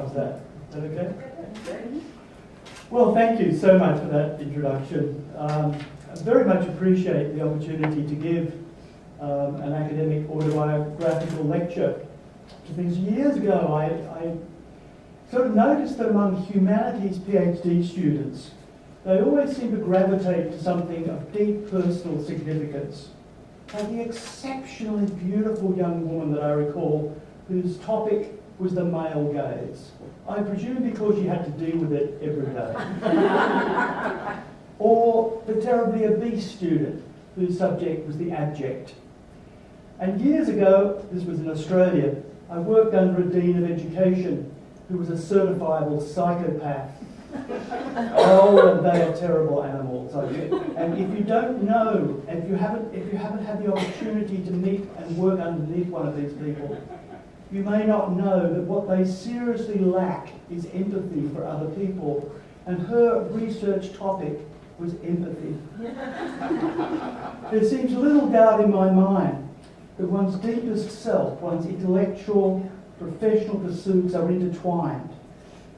How's that? Is that okay? Well, thank you so much for that introduction. I very much appreciate the opportunity to give an academic autobiographical lecture to things. Years ago, I sort of noticed that among humanities PhD students, they always seem to gravitate to something of deep personal significance. Like the exceptionally beautiful young woman that I recall, whose topic was the male gaze. I presume because she had to deal with it every day. Or the terribly obese student, whose subject was the abject. And years ago, this was in Australia, I worked under a Dean of Education who was a certifiable psychopath. Oh, and they are terrible animals. And if you don't know, if you haven't had the opportunity to meet and work underneath one of these people, you may not know that what they seriously lack is empathy for other people. And her research topic was empathy. There seems little doubt in my mind that one's deepest self, one's intellectual, professional pursuits are intertwined.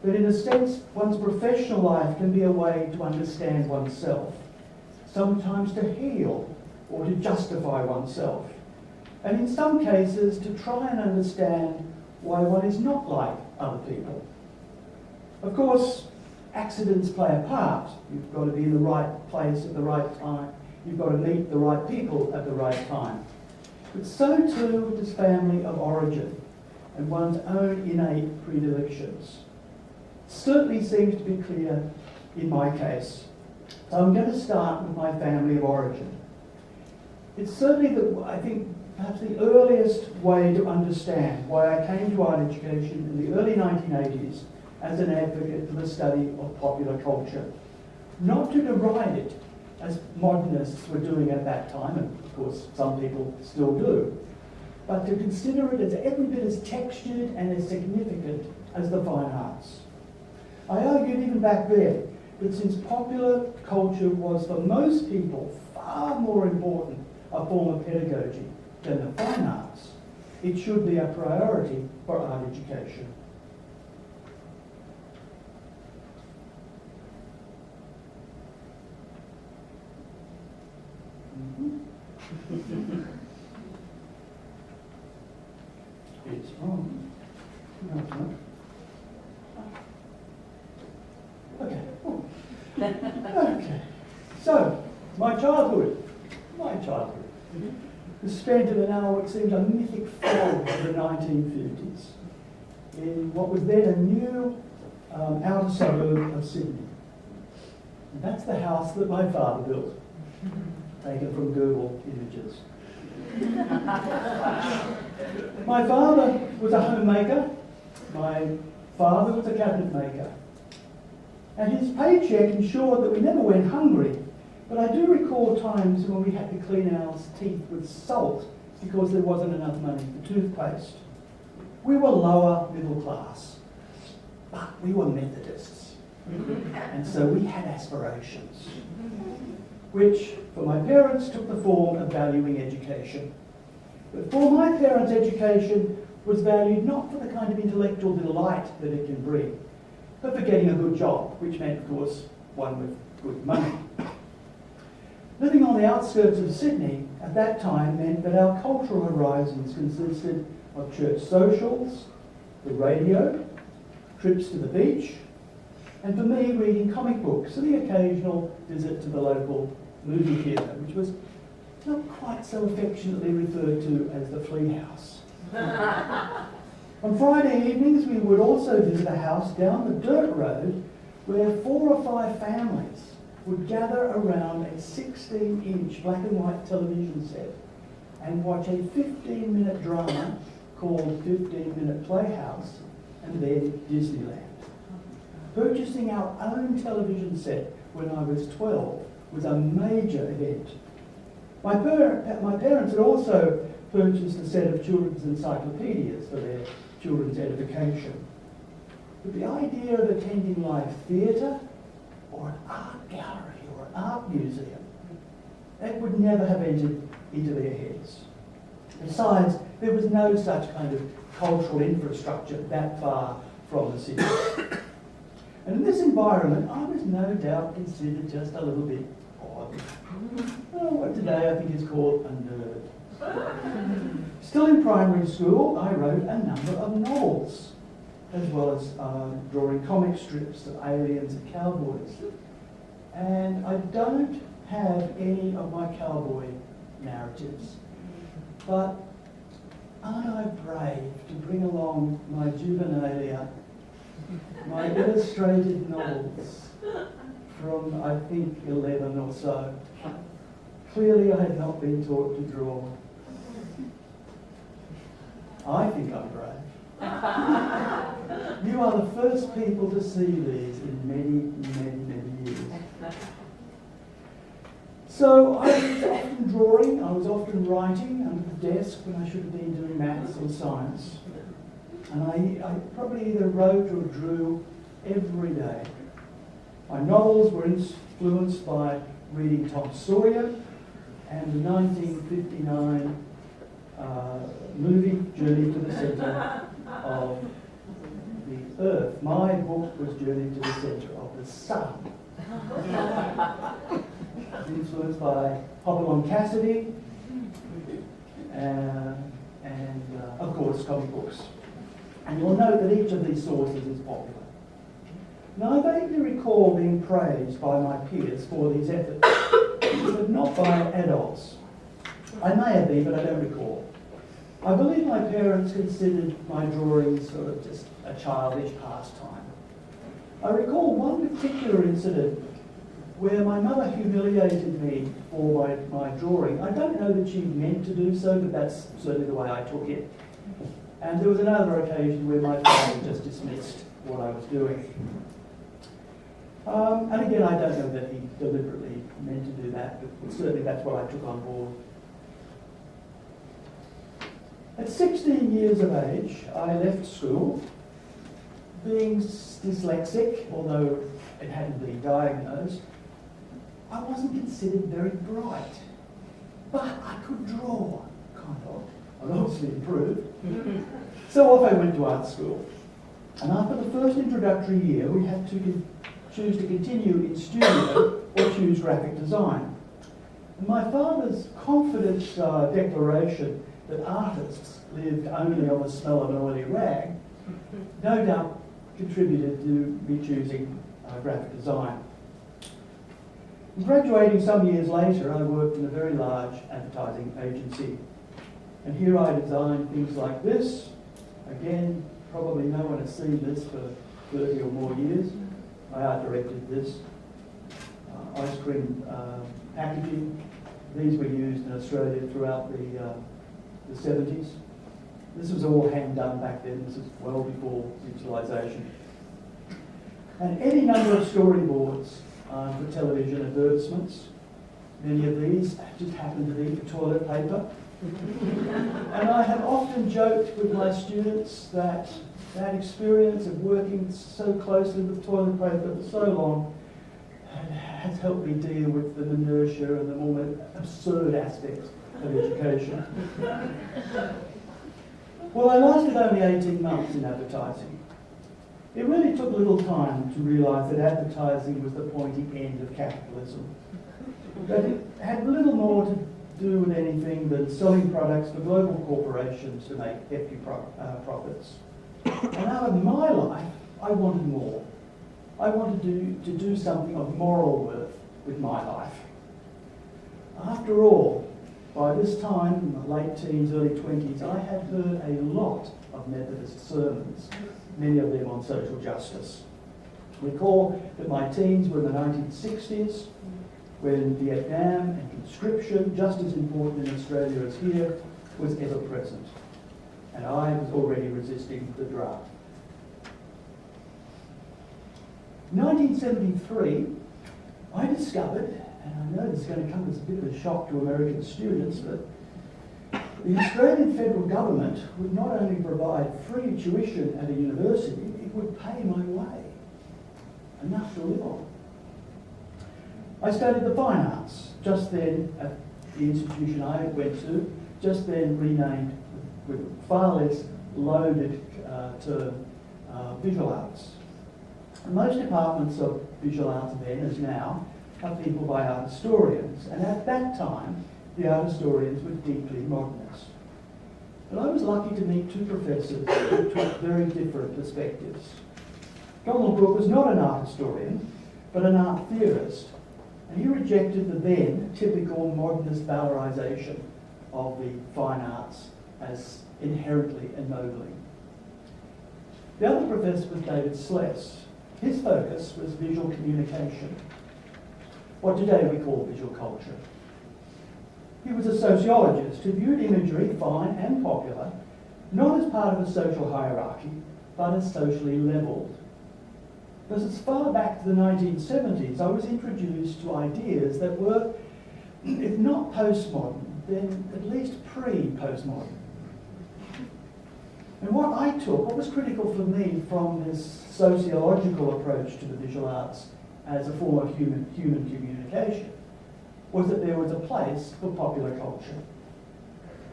But in a sense, one's professional life can be a way to understand oneself, sometimes to heal or to justify oneself, and in some cases to try and understand why one is not like other people. Of course, accidents play a part. You've got to be in the right place at the right time. You've got to meet the right people at the right time. But so too does family of origin and one's own innate predilections. Certainly seems to be clear in my case. So I'm going to start with my family of origin. It's certainly, I think, perhaps the earliest way to understand why I came to art education in the early 1980s as an advocate for the study of popular culture. Not to deride it, as modernists were doing at that time, and of course some people still do, but to consider it as every bit as textured and as significant as the fine arts. I argued even back then that since popular culture was for most people far more important a form of pedagogy than the fine arts, it should be a priority for art education. It's wrong. No, it's not. Okay. Okay. So, my childhood was spent in an hour which seemed a mythic fog of the 1950s in what was then a new outer suburb of Sydney. And that's the house that my father built, taken from Google Images. My father was a homemaker. My father was a cabinet maker. And his paycheck ensured that we never went hungry. But I do recall times when we had to clean our teeth with salt because there wasn't enough money for toothpaste. We were lower middle class, but we were Methodists. And so we had aspirations, which for my parents took the form of valuing education. But for my parents, education was valued not for the kind of intellectual delight that it can bring, but for getting a good job, which meant, of course, one with good money. Living on the outskirts of Sydney at that time meant that our cultural horizons consisted of church socials, the radio, trips to the beach, and for me, reading comic books and the occasional visit to the local movie theatre, which was not quite so affectionately referred to as the Flea House. On Friday evenings, we would also visit a house down the dirt road where 4 or 5 families would gather around a 16-inch black and white television set and watch a 15-minute drama called 15-Minute Playhouse and then Disneyland. Purchasing our own television set when I was 12 was a major event. My parents had also purchased a set of children's encyclopedias for their children's edification. But the idea of attending live theatre or an art gallery or an art museum, that would never have entered into their heads. Besides, there was no such kind of cultural infrastructure that far from the city. And in this environment, I was no doubt considered just a little bit odd. What today I think is called a nerd. Still in primary school, I wrote a number of novels, as well as drawing comic strips of aliens and cowboys. And I don't have any of my cowboy narratives, but aren't I brave to bring along my juvenilia, my illustrated novels from, I think, 11 or so. Clearly I had not been taught to draw. I think I'm brave. You are the first people to see these in many years. So I was often drawing, I was often writing under the desk when I should have been doing maths or science. And I probably either wrote or drew every day. My novels were influenced by reading Tom Sawyer and the 1959 movie Journey to the Centre of the Earth. My book was Journey to the Centre of the Sun. Influenced by Hopalong Cassidy and of course comic books. And you'll note that each of these sources is popular. Now I vaguely recall being praised by my peers for these efforts, but not by adults. I may have been, but I don't recall. I believe my parents considered my drawing sort of just a childish pastime. I recall one particular incident where my mother humiliated me for my drawing. I don't know that she meant to do so, but that's certainly the way I took it. And there was another occasion where my father just dismissed what I was doing. And again, I don't know that he deliberately meant to do that, but certainly that's what I took on board. At 16 years of age, I left school. Being dyslexic, although it hadn't been diagnosed, I wasn't considered very bright. But I could draw, kind of. I'd obviously improved. So off I went to art school. And after the first introductory year, we had to choose to continue in studio or choose graphic design. And my father's confident declaration that artists lived only on the smell of an oily rag no doubt contributed to me choosing graphic design. Graduating some years later, I worked in a very large advertising agency. And here I designed things like this. Again, probably no one has seen this for 30 or more years. I art directed this. Ice cream packaging. These were used in Australia throughout the 70s. This was all hand done back then. This was well before digitalisation. And any number of storyboards for television advertisements. Many of these just happen to be for toilet paper. And I have often joked with my students that that experience of working so closely with toilet paper for so long has helped me deal with the minutiae and the more absurd aspects of education. Well, I lasted only 18 months in advertising. It really took a little time to realise that advertising was the pointy end of capitalism. That it had little more to do with anything than selling products for global corporations to make hefty profits. And out of my life, I wanted more. I wanted to do something of moral worth with my life. After all, by this time, in the late teens, early 20s, I had heard a lot of Methodist sermons, many of them on social justice. Recall that my teens were in the 1960s, when Vietnam and conscription, just as important in Australia as here, was ever present. And I was already resisting the draft. In 1973, I discovered, and I know this is going to come as a bit of a shock to American students, but the Australian federal government would not only provide free tuition at a university, it would pay my way, enough to live on. I studied the fine arts, just then at the institution I went to, just then renamed with far less loaded term, visual arts. And most departments of visual arts then, as now, are peopled by art historians, and at that time, the art historians were deeply modernist. But I was lucky to meet two professors who took very different perspectives. Donald Brooke was not an art historian, but an art theorist, and he rejected the then typical modernist valorisation of the fine arts as inherently ennobling. The other professor was David Sless. His focus was visual communication, what today we call visual culture. He was a sociologist who viewed imagery, fine and popular, not as part of a social hierarchy, but as socially levelled. Because as far back to the 1970s, I was introduced to ideas that were, if not postmodern, then at least pre-postmodern. And what was critical for me from this sociological approach to the visual arts as a form of human communication was that there was a place for popular culture.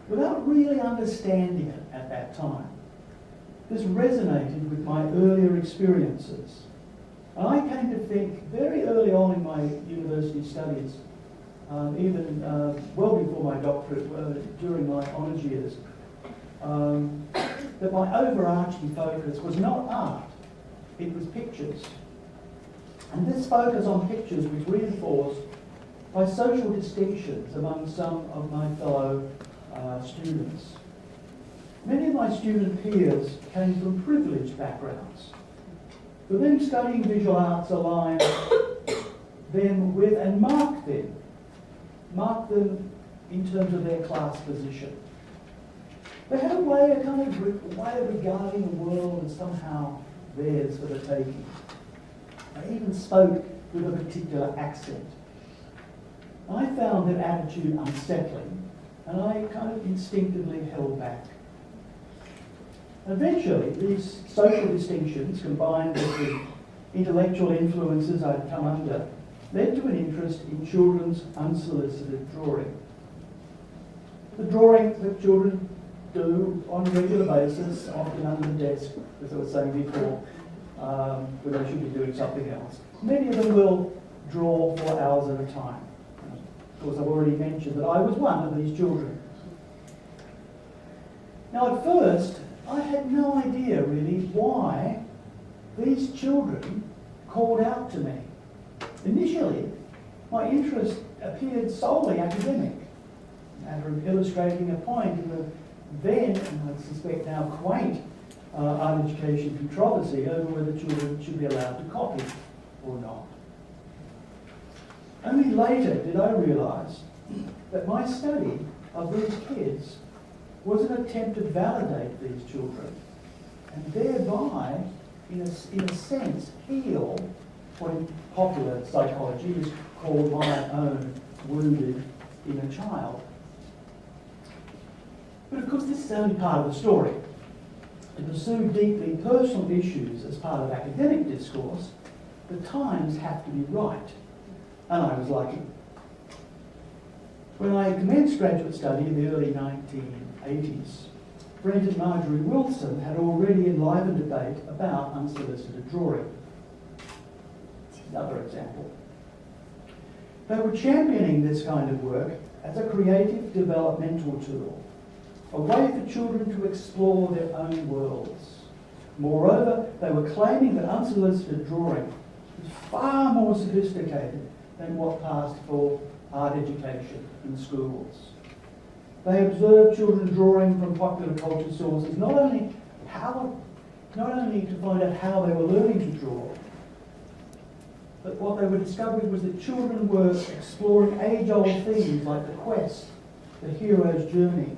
Without really understanding it at that time, this resonated with my earlier experiences. And I came to think very early on in my university studies, even well before my doctorate, during my honours years, that my overarching focus was not art, it was pictures. And this focus on pictures was reinforced by social distinctions among some of my fellow students. Many of my student peers came from privileged backgrounds. For them, studying visual arts aligned them with and marked them in terms of their class position. They had a way of regarding the world as somehow theirs for the taking. They even spoke with a particular accent. I found that attitude unsettling, and I kind of instinctively held back. Eventually, these social distinctions, combined with the intellectual influences I'd come under, led to an interest in children's unsolicited drawing. The drawing that children do on a regular basis, often under the desk, as I was saying before, when they should be doing something else. Many of them will draw for hours at a time. Of course, I've already mentioned that I was one of these children. Now, at first, I had no idea really why these children called out to me. Initially, my interest appeared solely academic, a matter of illustrating a point in the then, and I suspect now quaint, art education controversy over whether children should be allowed to copy or not. Only later did I realise that my study of these kids was an attempt to validate these children and thereby, in a sense, heal what in popular psychology is called my own wounded inner child. But of course, this is only part of the story. To pursue deeply personal issues as part of academic discourse, the times have to be right. And I was lucky. When I commenced graduate study in the early 1980s, Brent and Marjorie Wilson had already enlivened debate about unsolicited drawing. Another example. They were championing this kind of work as a creative developmental tool, a way for children to explore their own worlds. Moreover, they were claiming that unsolicited drawing was far more sophisticated than what passed for art education in schools. They observed children drawing from popular culture sources, not only to find out how they were learning to draw, but what they were discovering was that children were exploring age-old themes like the quest, the hero's journey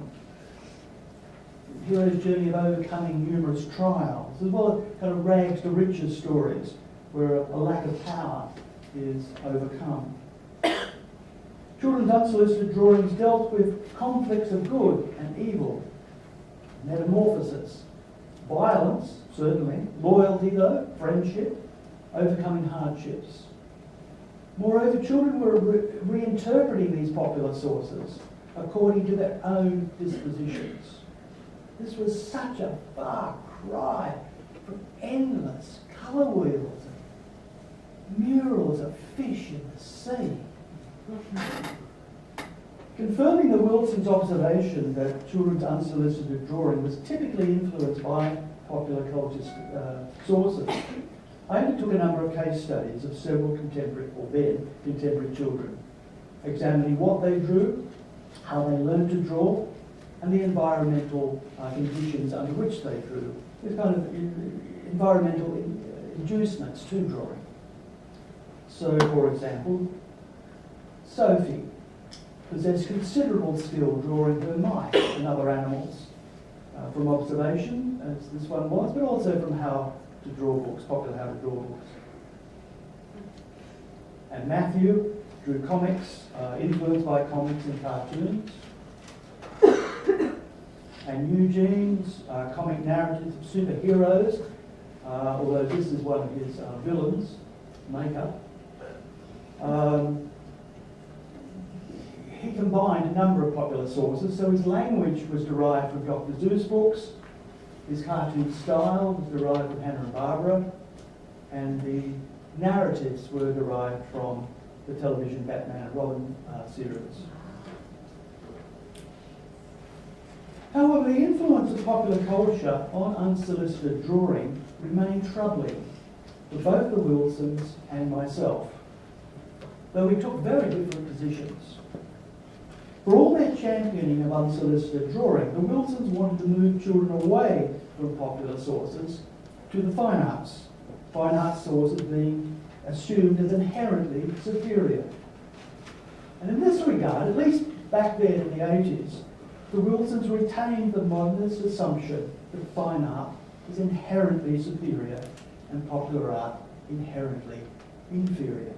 of overcoming numerous trials, as well as kind of rags to riches stories where a lack of power is overcome. Children's unsolicited drawings dealt with conflicts of good and evil, metamorphosis, violence, certainly, loyalty though, friendship, overcoming hardships. Moreover, children were reinterpreting these popular sources according to their own dispositions. This was such a far cry from colour wheels, and murals of fish in the sea. Confirming the Wilsons' observation that children's unsolicited drawing was typically influenced by popular culture sources, I undertook a number of case studies of several contemporary children, examining what they drew, how they learned to draw, and the environmental conditions under which they drew. These kind of environmental inducements to drawing. So, for example, Sophie possessed considerable skill drawing her mice and other animals from observation, as this one was, but also from how to draw books, popular how to draw books. And Matthew drew comics, influenced by comics and cartoons. And Eugene's comic narratives of superheroes, although this is one of his villains, makeup. He combined a number of popular sources, so his language was derived from Dr. Seuss books, his cartoon style was derived from Hanna-Barbera, and the narratives were derived from the television Batman and Robin series. However, the influence of popular culture on unsolicited drawing remained troubling for both the Wilsons and myself, though we took very different positions. For all their championing of unsolicited drawing, the Wilsons wanted to move children away from popular sources to the fine arts sources being assumed as inherently superior. And in this regard, at least back then in the 80s, the Wilsons retained the modernist assumption that fine art is inherently superior and popular art inherently inferior.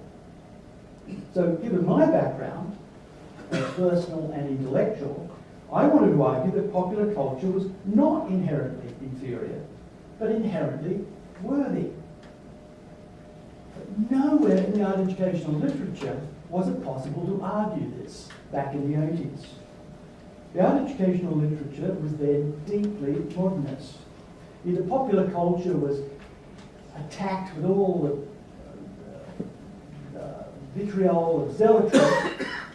So, given my background, personal and intellectual, I wanted to argue that popular culture was not inherently inferior, but inherently worthy. But nowhere in the art educational literature was it possible to argue this back in the 80s. The art educational literature was then deeply modernist. Either popular culture was attacked with all the vitriol of zealotry,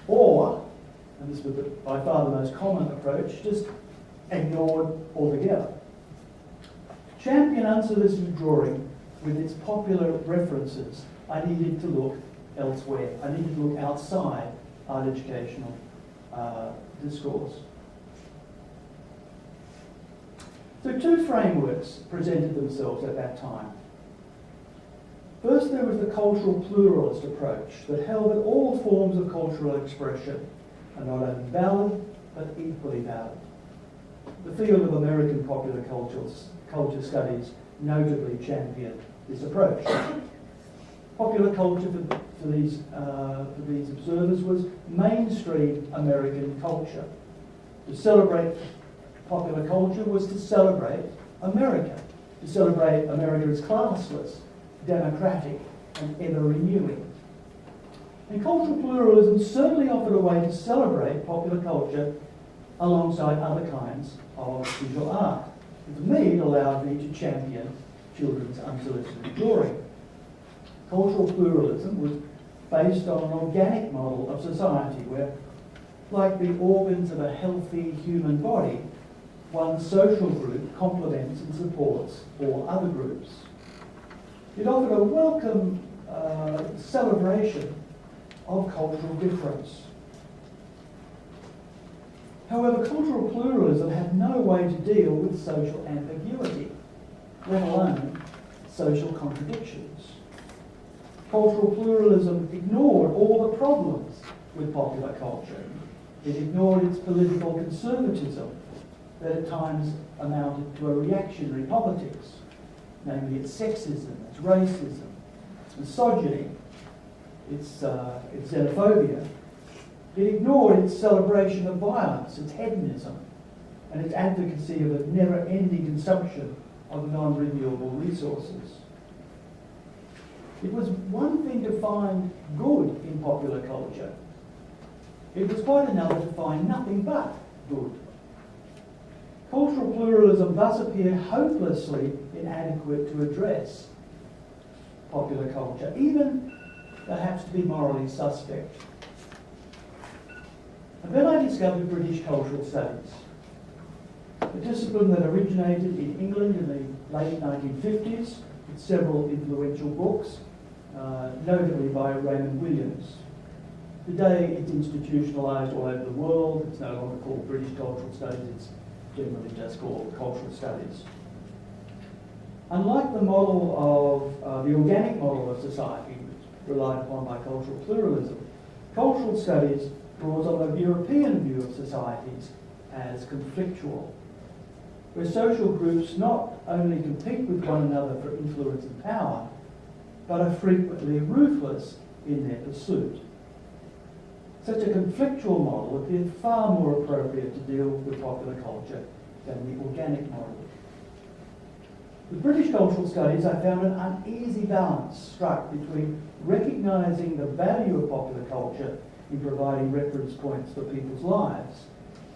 or, and this was by far the most common approach, just ignored altogether. To champion unsolicited drawing with its popular references, I needed to look elsewhere. I needed to look outside art educational discourse. So two frameworks presented themselves at that time. First, there was the cultural pluralist approach that held that all forms of cultural expression are not only valid, but equally valid. The field of American popular culture studies notably championed this approach. Popular culture for these observers was mainstream American culture. To celebrate popular culture was to celebrate America. To celebrate America as classless, democratic, and ever-renewing. And cultural pluralism certainly offered a way to celebrate popular culture alongside other kinds of visual art. And for me, it allowed me to champion children's unsolicited drawing. Cultural pluralism was based on an organic model of society where, like the organs of a healthy human body, one social group complements and supports all other groups. It offered a welcome celebration of cultural difference. However, cultural pluralism had no way to deal with social ambiguity, let alone social contradictions. Cultural pluralism ignored all the problems with popular culture. It ignored its political conservatism that at times amounted to a reactionary politics, namely its sexism, its racism, its misogyny, its xenophobia. It ignored its celebration of violence, its hedonism, and its advocacy of a never-ending consumption of non-renewable resources. It was one thing to find good in popular culture. It was quite another to find nothing but good. Cultural pluralism thus appeared hopelessly inadequate to address popular culture, even perhaps to be morally suspect. And then I discovered British cultural studies, a discipline that originated in England in the late 1950s with several influential books, notably by Raymond Williams. Today it's institutionalised all over the world. It's no longer called British Cultural Studies, it's generally just called Cultural Studies. Unlike the model of the organic model of society, which relied upon by cultural pluralism, cultural studies draws on the European view of societies as conflictual, where social groups not only compete with one another for influence and power, but are frequently ruthless in their pursuit. Such a conflictual model appears far more appropriate to deal with popular culture than the organic model. With British cultural studies, I found an uneasy balance struck between recognising the value of popular culture in providing reference points for people's lives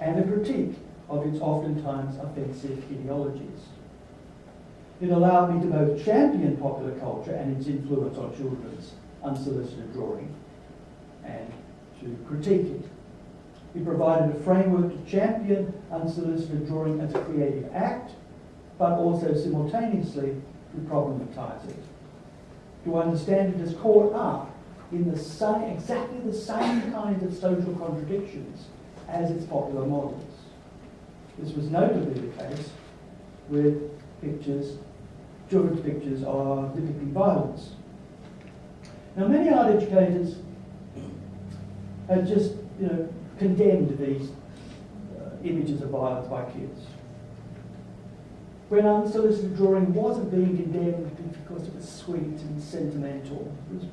and a critique of its oftentimes offensive ideologies. It allowed me to both champion popular culture and its influence on children's unsolicited drawing and to critique it. It provided a framework to champion unsolicited drawing as a creative act, but also simultaneously to problematise it, to understand it as caught up in exactly the same kinds of social contradictions as its popular models. This was notably the case with children's pictures of depicting violence. Now, many art educators have just, condemned these images of violence by kids, when unsolicited drawing wasn't being condemned because it was sweet and sentimental. It was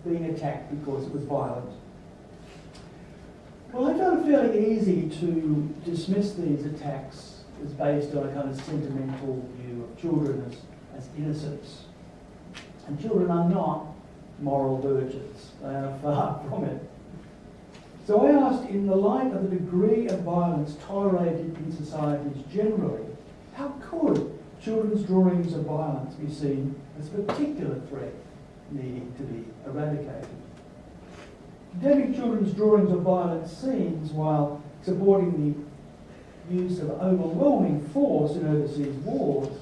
being attacked because it was violent. Well, I found it fairly easy to dismiss these attacks as based on a kind of sentimental view of children as innocents. And children are not moral virgins. They are far from it. So I asked, in the light of the degree of violence tolerated in societies generally, how could children's drawings of violence be seen as a particular threat needing to be eradicated? Condemning children's drawings of violent scenes while supporting the use of overwhelming force in overseas wars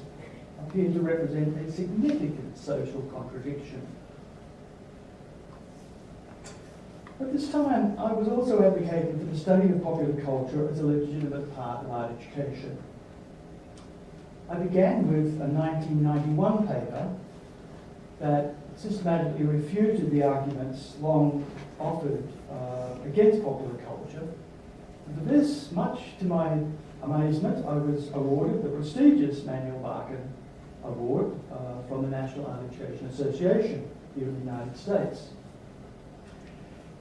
appeared to represent a significant social contradiction. At this time, I was also advocating for the study of popular culture as a legitimate part of art education. I began with a 1991 paper that systematically refuted the arguments long offered against popular culture. And for this, much to my amazement, I was awarded the prestigious Manuel Barkin Award from the National Art Education Association here in the United States.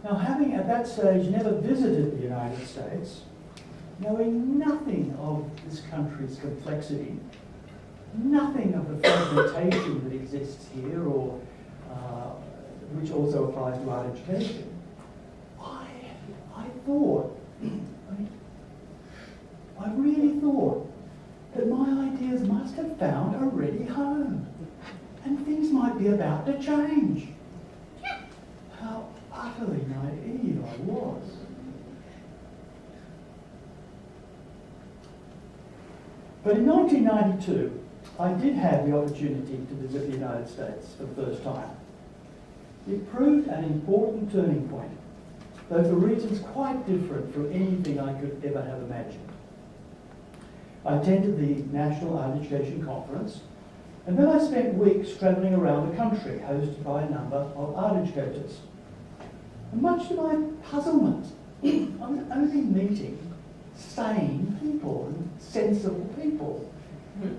Now, having at that stage never visited the United States, knowing nothing of this country's complexity, nothing of the fragmentation that exists here, or which also applies to art education, I thought, I really thought that my ideas must have found a ready home, and things might be about to change. How utterly naive I was. But in 1992, I did have the opportunity to visit the United States for the first time. It proved an important turning point, though for reasons quite different from anything I could ever have imagined. I attended the National Art Education Conference, and then I spent weeks travelling around the country, hosted by a number of art educators. And much to my puzzlement, I was only meeting sane people and sensible people,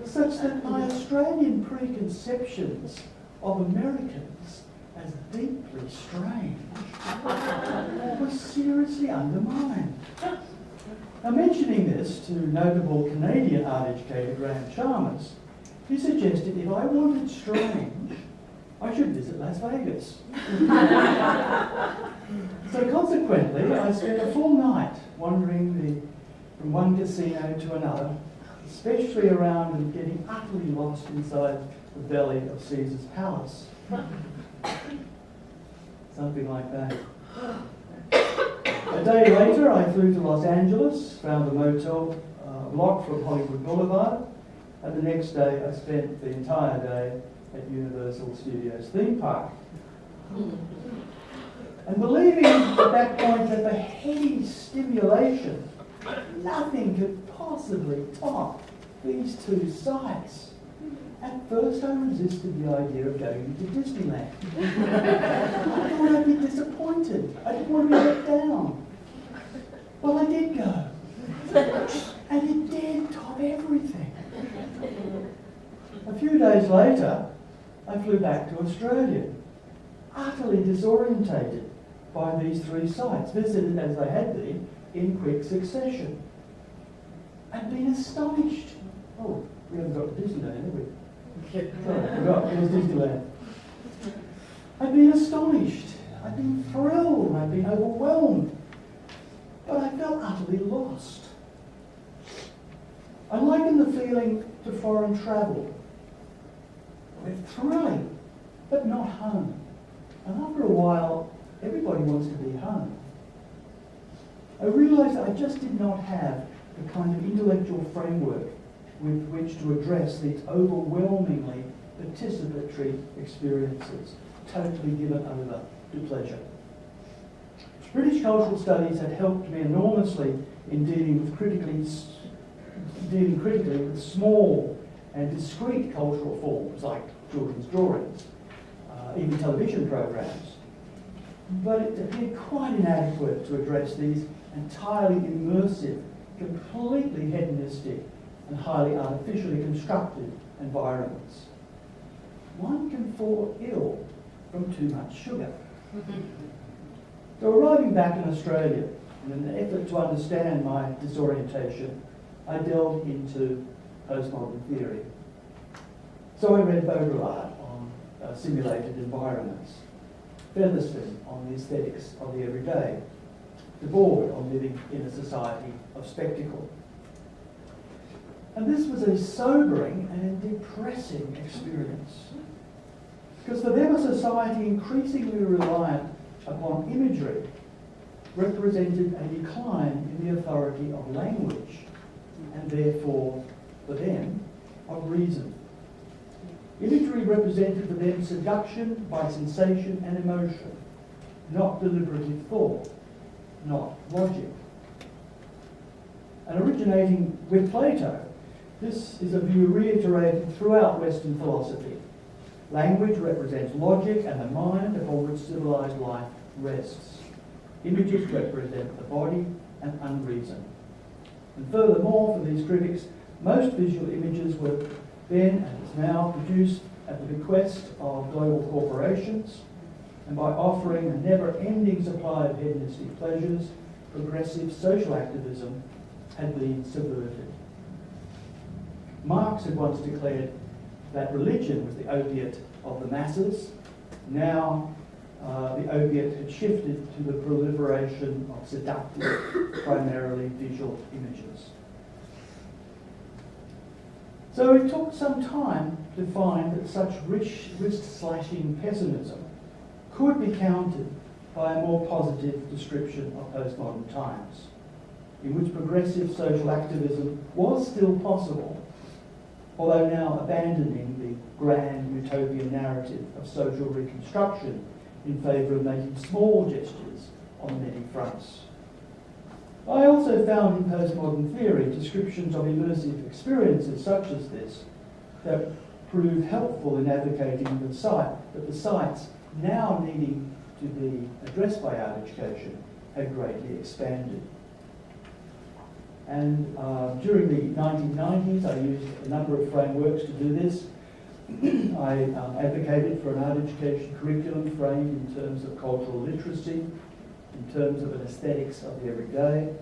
such that my Australian preconceptions of Americans as deeply strange were seriously undermined. Now, mentioning this to notable Canadian art educator Graham Chalmers, he suggested if I wanted strange, I should visit Las Vegas. So consequently, I spent a full night wandering from one casino to another, especially around and getting utterly lost inside the belly of Caesar's palace. Something like that. A day later, I flew to Los Angeles, found a motel block from Hollywood Boulevard, and the next day I spent the entire day at Universal Studios theme park. And believing at that point that the heady stimulation, nothing could possibly top these two sights. At first I resisted the idea of going to Disneyland. I thought I'd be disappointed. I didn't want to be let down. Well, I did go. And it did top everything. A few days later, I flew back to Australia, utterly disorientated by these three sites, visited as I had been in quick succession. I'd been astonished. Oh, we haven't got to Disneyland, have we? Sorry, forgot, it was Disneyland. I'd been astonished, I'd been thrilled, I'd been overwhelmed, but I felt utterly lost. I liken the feeling to foreign travel. It's thrilling, but not home. And after a while, everybody wants to be home. I realised that I just did not have the kind of intellectual framework with which to address these overwhelmingly participatory experiences, totally given over to pleasure. British cultural studies had helped me enormously in dealing critically with small and discrete cultural forms like children's drawings, even television programs. But it appeared quite inadequate to address these entirely immersive, completely hedonistic, and highly artificially constructed environments. One can fall ill from too much sugar. So arriving back in Australia, in an effort to understand my disorientation, I delved into postmodern theory. So I read Baudrillard on simulated environments, Featherstone on the aesthetics of the everyday, Debord on living in a society of spectacle. And this was a sobering and depressing experience. Because for them, a society increasingly reliant upon imagery represented a decline in the authority of language, and therefore, for them, of reason. Imagery represented for them seduction by sensation and emotion, not deliberative thought, not logic. And originating with Plato, this is a view reiterated throughout Western philosophy. Language represents logic and the mind upon which civilized life rests. Images represent the body and unreason. And furthermore, for these critics, most visual images were then and is now produced at the bequest of global corporations, and by offering a never-ending supply of hedonistic pleasures, progressive social activism had been subverted. Marx had once declared that religion was the opiate of the masses. Now the opiate had shifted to the proliferation of seductive, primarily visual images. So it took some time to find that such wrist-slashing pessimism could be countered by a more positive description of postmodern times, in which progressive social activism was still possible, although now abandoning the grand utopian narrative of social reconstruction in favour of making small gestures on many fronts. I also found in postmodern theory descriptions of immersive experiences such as this that prove helpful in advocating that the sites now needing to be addressed by art education had greatly expanded. And during the 1990s, I used a number of frameworks to do this. I advocated for an art education curriculum framed in terms of cultural literacy, in terms of an aesthetics of the everyday,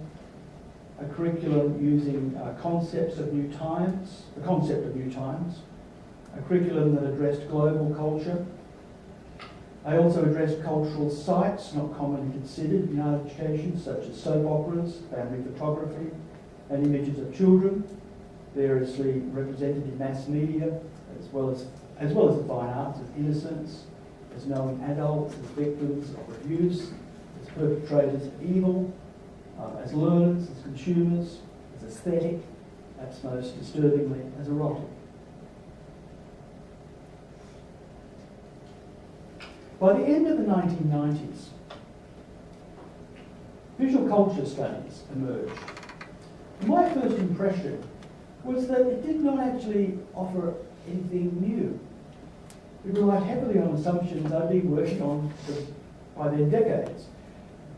a curriculum using concepts of new times, the concept of new times, a curriculum that addressed global culture. I also addressed cultural sites not commonly considered in art education, such as soap operas, family photography, and images of children. variously represented in mass media, as well as the fine arts, as innocents, as knowing adults, as victims of abuse, as perpetrators of evil, as learners, as consumers, as aesthetic, perhaps most disturbingly as erotic. By the end of the 1990s, visual culture studies emerged. My first impression was that it did not actually offer anything new. It relied heavily on assumptions I'd been working on by then decades.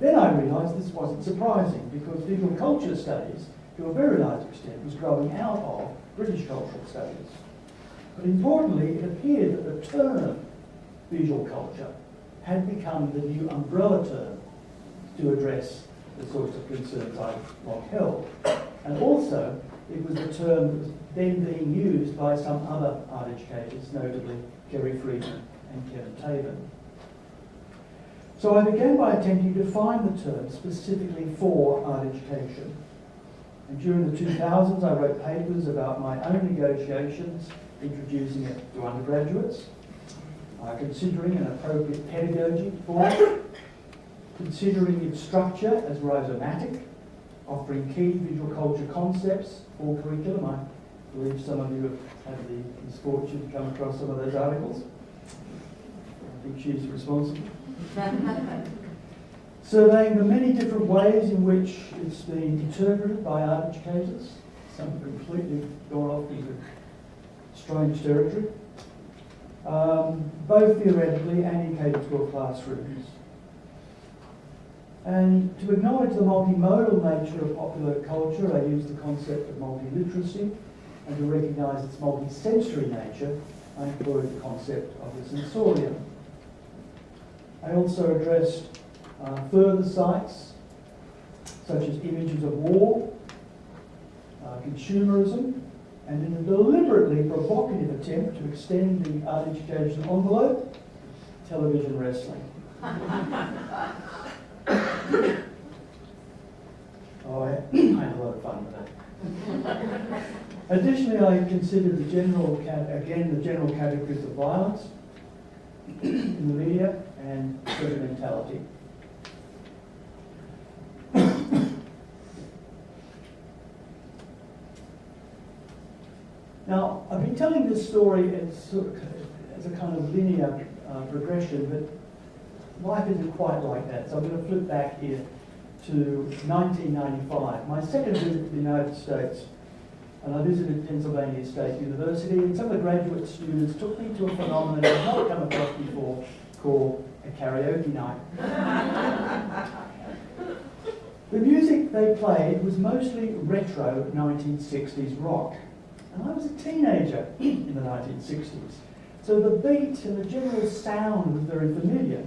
Then I realised this wasn't surprising because visual culture studies, to a very large extent, was growing out of British cultural studies. But importantly, it appeared that the term visual culture had become the new umbrella term to address the sorts of concerns I've long held. And also, it was a term that was then being used by some other art educators, notably Kerry Friedman and Kevin Taven. So I began by attempting to define the term specifically for art education. And during the 2000s, I wrote papers about my own negotiations, introducing it to undergraduates, considering an appropriate pedagogy for it, considering its structure as rhizomatic, offering key visual culture concepts for curriculum. I believe some of you have had the misfortune to come across some of those articles. I think she's responsible. Surveying the many different ways in which it's been interpreted by art educators, some have completely gone off into strange territory, both theoretically and in K-12 classrooms. And to acknowledge the multimodal nature of popular culture, I used the concept of multiliteracy, and to recognise its multisensory nature, I employed the concept of the sensorium. I also addressed further sites, such as images of war, consumerism, and in a deliberately provocative attempt to extend the art education envelope, television wrestling. Oh, I had a lot of fun with that. Additionally, I considered the general categories of violence in the media and sentimentality. Now, I've been telling this story as a kind of linear progression, but life isn't quite like that. So I'm going to flip back here to 1995, my second visit to the United States. And I visited Pennsylvania State University, and some of the graduate students took me to a phenomenon I've not come across before called a karaoke night. The music they played was mostly retro 1960s rock. And I was a teenager in the 1960s, so the beat and the general sound was very familiar.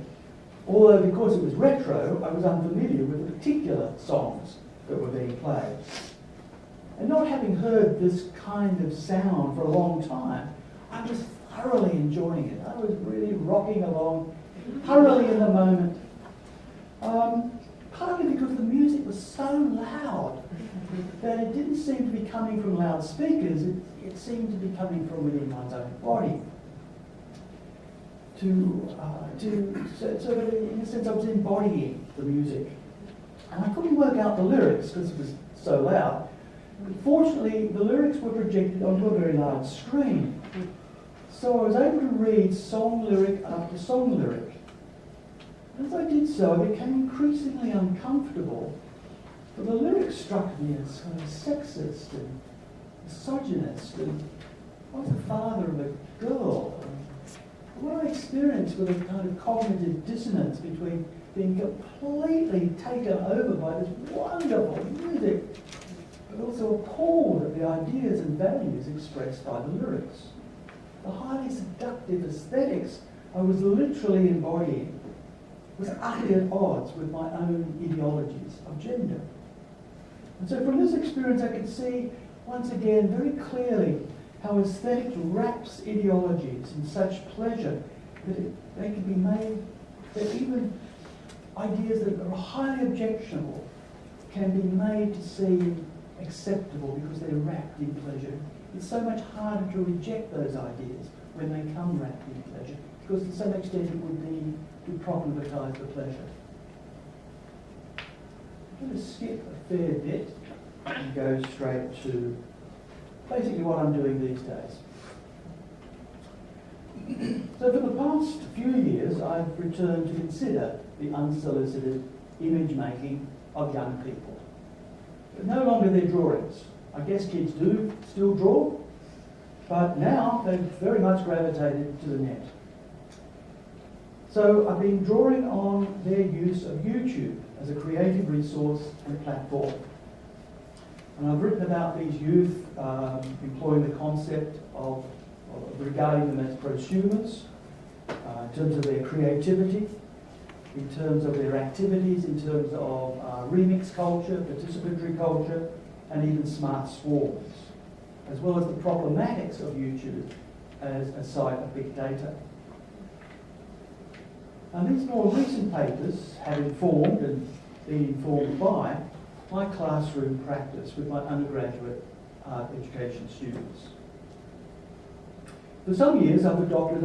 Although because it was retro, I was unfamiliar with the particular songs that were being played. And not having heard this kind of sound for a long time, I was thoroughly enjoying it. I was really rocking along, thoroughly in the moment. Partly because the music was so loud that it didn't seem to be coming from loudspeakers, it seemed to be coming from within one's own body. So that in a sense I was embodying the music. And I couldn't work out the lyrics because it was so loud. Fortunately, the lyrics were projected onto a very large screen. So I was able to read song lyric after song lyric. As I did so, I became increasingly uncomfortable, for the lyrics struck me as kind of sexist and misogynist, and I was the father of a girl. And what I experienced was a kind of cognitive dissonance between being completely taken over by this wonderful music, but also appalled at the ideas and values expressed by the lyrics. The highly seductive aesthetics I was literally embodying was utterly at odds with my own ideologies of gender. And so from this experience I could see once again very clearly how aesthetics wraps ideologies in such pleasure that they can be made, that even ideas that are highly objectionable can be made to seem acceptable because they're wrapped in pleasure. It's so much harder to reject those ideas when they come wrapped in pleasure, because to some extent it would be to problematise the pleasure. I'm going to skip a fair bit and go straight to basically what I'm doing these days. So for the past few years, I've returned to consider the unsolicited image making of young people. But no longer their drawings. I guess kids do still draw, but now they've very much gravitated to the net. So I've been drawing on their use of YouTube as a creative resource and platform. And I've written about these youth employing the concept of regarding them as prosumers, in terms of their creativity, in terms of their activities, in terms of remix culture, participatory culture, and even smart swarms, as well as the problematics of YouTube as a site of big data. And these more recent papers have informed and been informed by my classroom practice with my undergraduate art education students. For some years I've adopted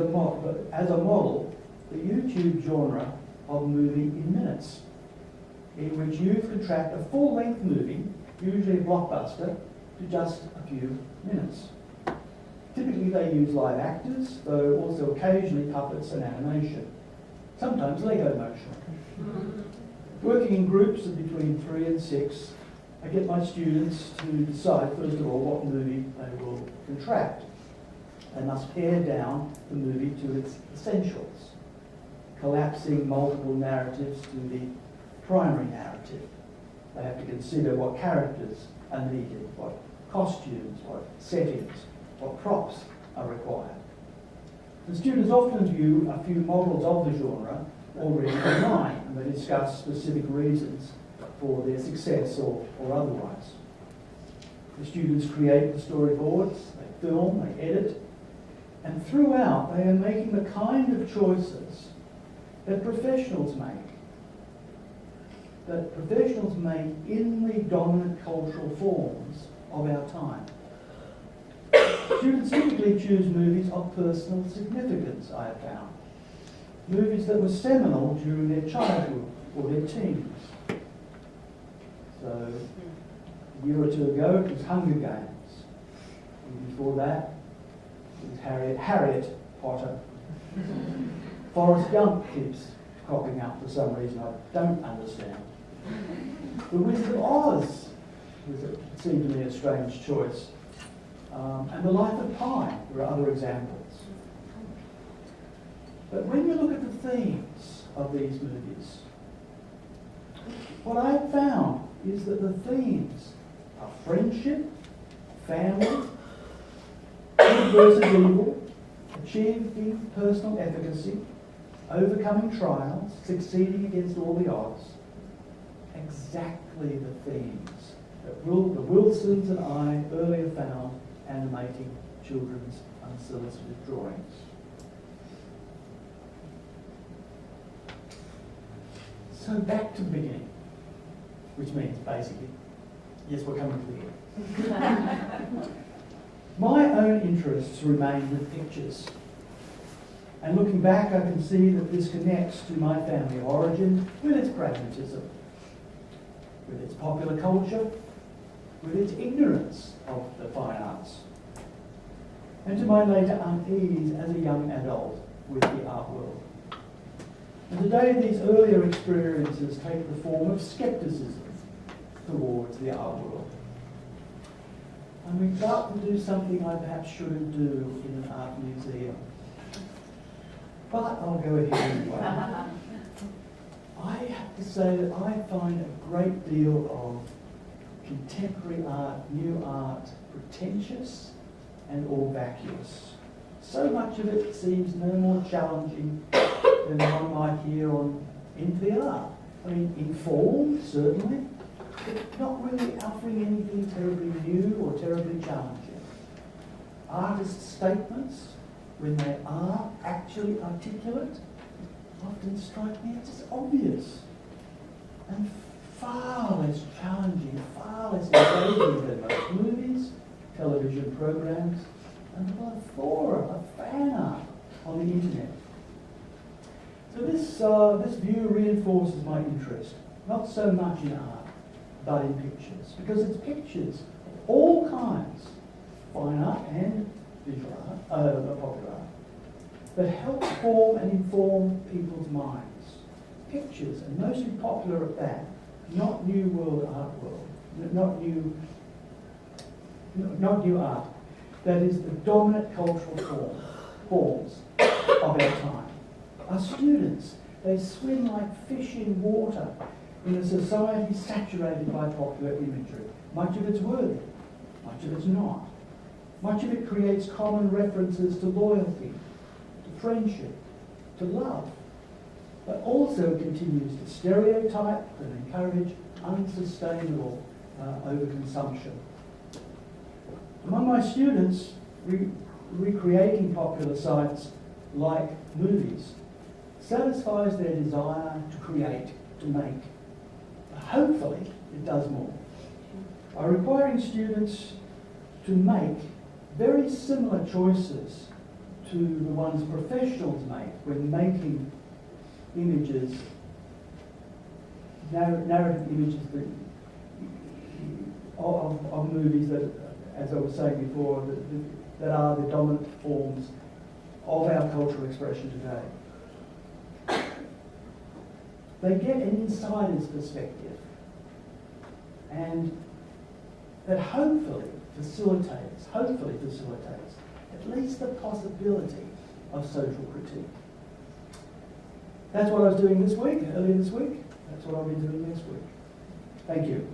as a model the YouTube genre of movie in minutes, in which youth contract a full-length movie, usually a blockbuster, to just a few minutes. Typically they use live actors, though also occasionally puppets and animation, sometimes Lego motion. Working in groups of between 3 and 6, I get my students to decide, first of all, what movie they will contract. They must pare down the movie to its essentials, collapsing multiple narratives to the primary narrative. They have to consider what characters are needed, what costumes, what settings, what props are required. The students often view a few models of the genre already in mind, and they discuss specific reasons for their success or otherwise. The students create the storyboards, they film, they edit, and throughout they are making the kind of choices that professionals make in the dominant cultural forms of our time. Students typically choose movies of personal significance, I have found. Movies that were seminal during their childhood or their teens. So, a year or two ago it was Hunger Games. And before that, it was Harriet Potter. Forrest Gump keeps cropping up for some reason I don't understand. The Wizard of Oz seemed to me a strange choice. And The Life of Pi were other examples. But when you look at the themes of these movies, what I have found is that the themes are friendship, family, good versus evil, achieving personal efficacy, overcoming trials, succeeding against all the odds. Exactly the themes that the Wilsons and I earlier found animating children's unsolicited drawings. So back to the beginning, which means basically, yes, we're coming to the end. My own interests remain with pictures. And looking back, I can see that this connects to my family origin with its pragmatism, with its popular culture, with its ignorance of the fine arts, and to my later unease as a young adult with the art world. And today these earlier experiences take the form of scepticism towards the art world. I'm about to do something I perhaps shouldn't do in an art museum. But I'll go ahead anyway. I have to say that I find a great deal of contemporary art, new art, pretentious and all vacuous. So much of it seems no more challenging than one might hear on NPR. I mean, informed, certainly, but not really offering anything terribly new or terribly challenging. Artists' statements, when they are actually articulate, often strike me as just obvious and far less challenging, far less engaging than most movies, television programs, and the plethora of fan art on the internet. So this view reinforces my interest, not so much in art, but in pictures, because it's pictures of all kinds, fine art and visual art, popular art, that help form and inform people's minds. Pictures, and mostly popular at that, not new world art world, not new art. That is the dominant cultural forms of our time. Our students, they swim like fish in water in a society saturated by popular imagery. Much of it's worthy, much of it's not. Much of it creates common references to loyalty, to friendship, to love, but also continues to stereotype and encourage unsustainable overconsumption. Among my students, recreating popular sites like movies satisfies their desire to create, to make. Hopefully, it does more. By requiring students to make very similar choices to the ones professionals make when making images, narrative images of movies that, as I was saying before, that are the dominant forms of our cultural expression today. They get an insider's perspective, and that hopefully facilitates at least the possibility of social critique. That's what I was doing earlier this week. That's what I'll be doing next week. Thank you.